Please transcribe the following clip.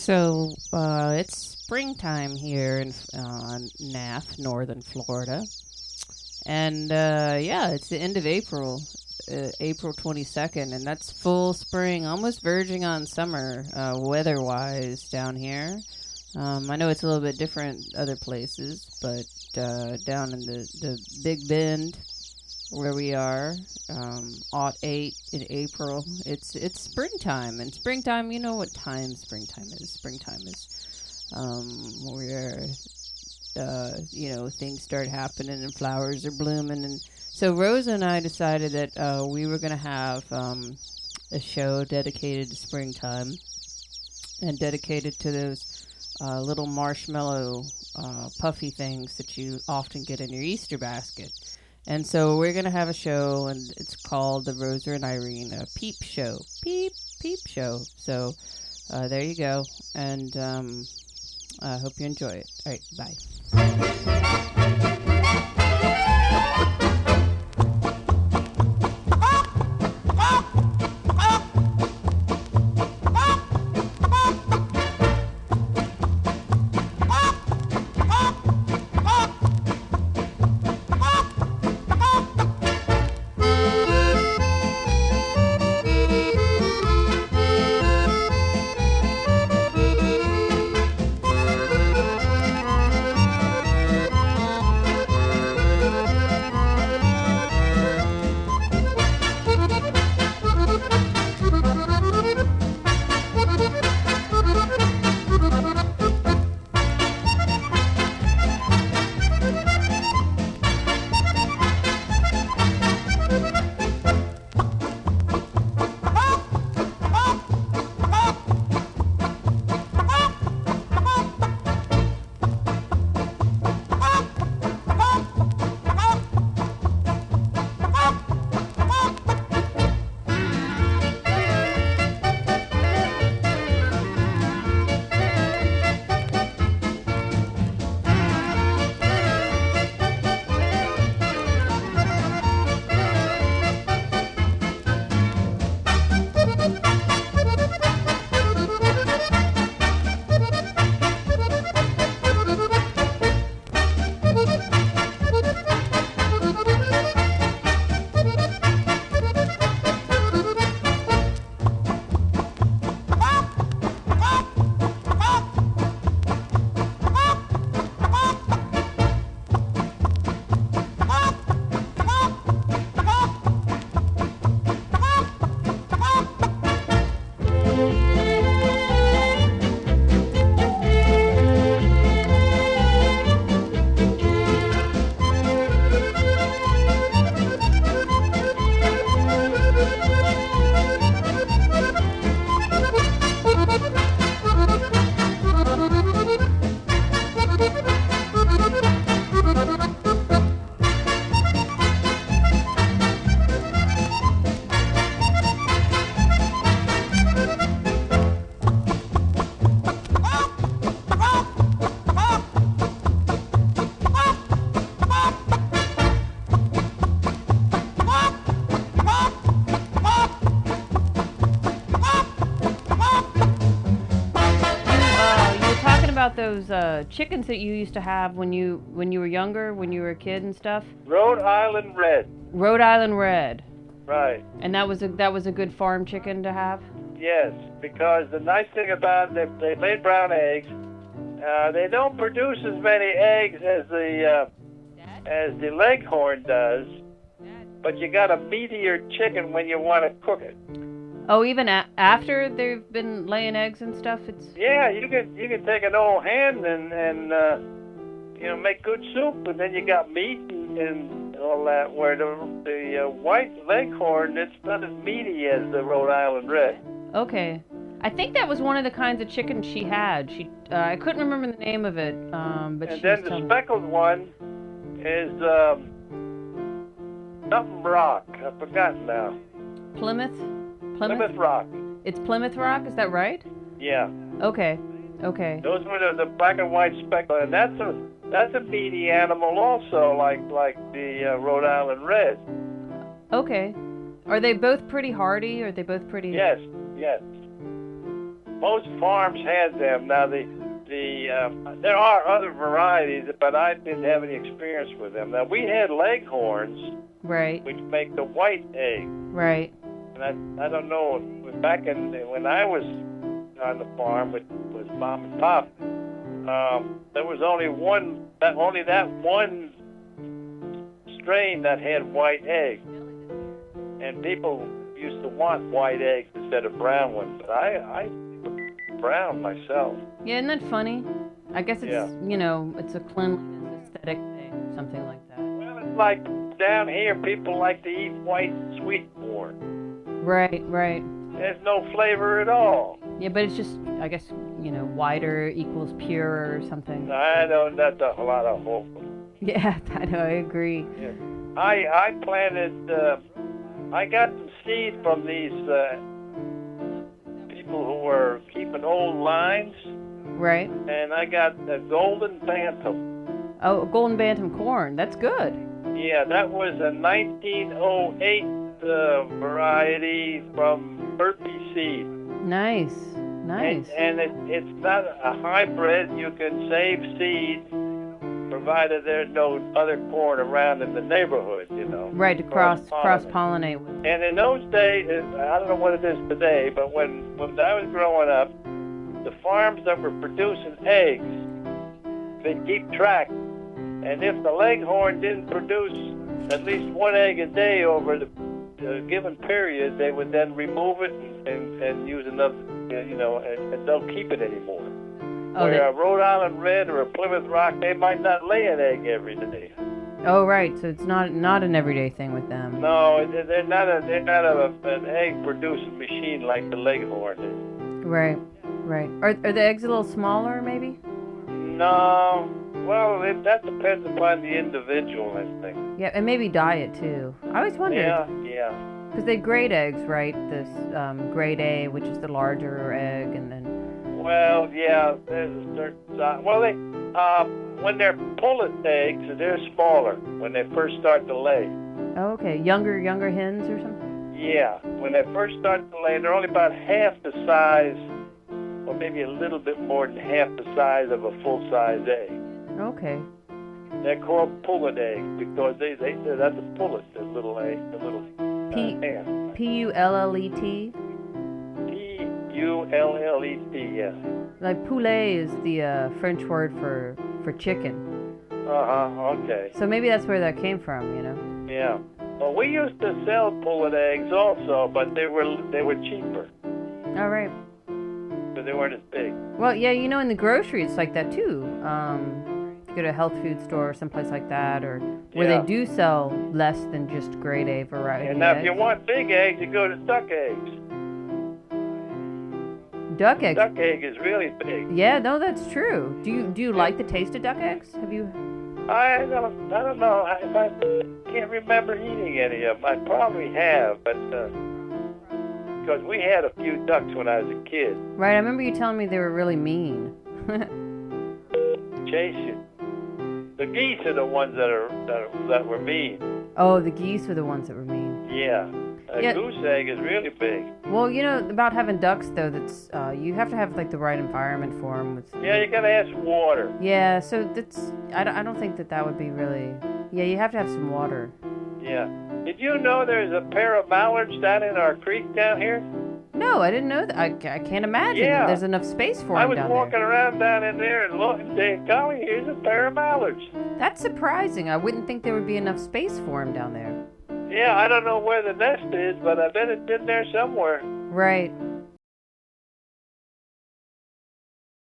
It's springtime here in NAF, Northern Florida. And it's the end of April, April 22nd, and that's full spring, almost verging on summer weather-wise down here. I know it's a little bit different other places, but down in the Big Bend where we are, aught 8 in April, it's springtime. And springtime, you know what time springtime is. Springtime is where things start happening and flowers are blooming. And so Rosa and I decided that we were going to have a show dedicated to springtime and dedicated to those little marshmallow puffy things that you often get in your Easter basket. And so we're going to have a show, and it's called the Rosa and Irene Peep Show. Peep Show. So there you go. And I hope you enjoy it. All right, bye. About those chickens that you used to have when you were younger, when you were a kid and stuff? Rhode Island Red. Rhode Island Red. Right. And that was a good farm chicken to have? Yes, because the nice thing about them, they lay brown eggs. They don't produce as many eggs as the Leghorn does, but you got a meatier chicken when you want to cook it. Oh, even after they've been laying eggs and stuff, it's... Yeah, you can take an old hen and make good soup, and then you got meat and all that. Where the white Leghorn, it's not as meaty as the Rhode Island Red. Okay, I think that was one of the kinds of chickens she had. I couldn't remember the name of it, but and she then was the speckled one is something rock. I've forgotten now. Plymouth Plymouth Rock. It's Plymouth Rock, is that right? Yeah. Okay. Those were the black and white speckled, and that's a meaty animal also, like the Rhode Island Red. Okay. Are they both pretty hardy? Are they both pretty? Yes. most farms had them. Now there are other varieties, but I didn't have any experience with them. Now we had leghorns, Right. which make the white egg. Right. And I don't know, back when I was on the farm with Mom and Pop, there was only that one strain that had white eggs, and people used to want white eggs instead of brown ones. But I brown myself. Yeah, isn't that funny? I guess it's, Yeah. It's a cleanliness aesthetic thing, something like that. Well, it's like down here, people like to eat white sweet corn. Right, right. There's no flavor at all. Yeah, but it's just, I guess, whiter equals pure or something. I know that's a lot of hope. Yeah, I know, I agree. Yeah. I planted, I got some seed from these people who were keeping old lines, Right. and I got the golden bantam. Oh, golden bantam corn. That's good. Yeah, that was a 1908 variety from Burpee Seed. Nice. Nice. And it's not a hybrid. You can save seed, provided there's no other corn around in the neighborhood, Right, to cross-pollinate with. And in those days, I don't know what it is today, but when I was growing up, the farms that were producing eggs, they'd keep track. And if the leghorn didn't produce at least one egg a day over the given period, they would then remove it and use another, and don't keep it anymore. Oh, Where a Rhode Island Red or a Plymouth Rock, they might not lay an egg every day. Oh, right. So it's not an everyday thing with them. No, they're not an egg producing machine like the leghorn is. Right. Right. Are the eggs a little smaller, maybe? No. Well, that depends upon the individual, I think. Yeah, and maybe diet too. I always wondered. Yeah. Because they grade eggs, right? This grade A, which is the larger egg, and then. Well, yeah, there's a certain size. Well, when they're pullet eggs, they're smaller when they first start to lay. Oh, okay. Younger hens or something? Yeah. When they first start to lay, they're only about half the size, or maybe a little bit more than half the size of a full-size egg. Okay. They're called pullet eggs because they say that's a pullet, the little egg, the little hen. P-U-L-L-E-T? P-U-L-L-E-T, yes. Like poulet is the French word for chicken. Okay. So maybe that's where that came from, Yeah. Well, we used to sell pullet eggs also, but they were cheaper. All right. But they weren't as big. Well, yeah, in the grocery it's like that too. You go to a health food store or someplace like that, or where they do sell less than just grade A variety. And now, if you want big eggs, you go to duck eggs. Duck eggs. Duck egg is really big. Yeah, no, that's true. Do you like the taste of duck eggs? Have you? I don't know. I can't remember eating any of them. I probably have, but because we had a few ducks when I was a kid. Right, I remember you telling me they were really mean. Chase you. The geese are the ones that were mean. Oh, the geese are the ones that were mean. Yeah. A goose egg is really big. Well, about having ducks, though, that's you have to have like the right environment for them. Yeah, you gotta have some water. Yeah, so that's I don't think that would be really. Yeah, you have to have some water. Yeah. Did you know there's a pair of mallards down in our creek down here? No, I didn't know that. I can't imagine that there's enough space for them down there. I was walking around down in there and looking, saying, "Golly, here's a pair of mallards." That's surprising. I wouldn't think there would be enough space for them down there. Yeah, I don't know where the nest is, but I bet it's in there somewhere. Right,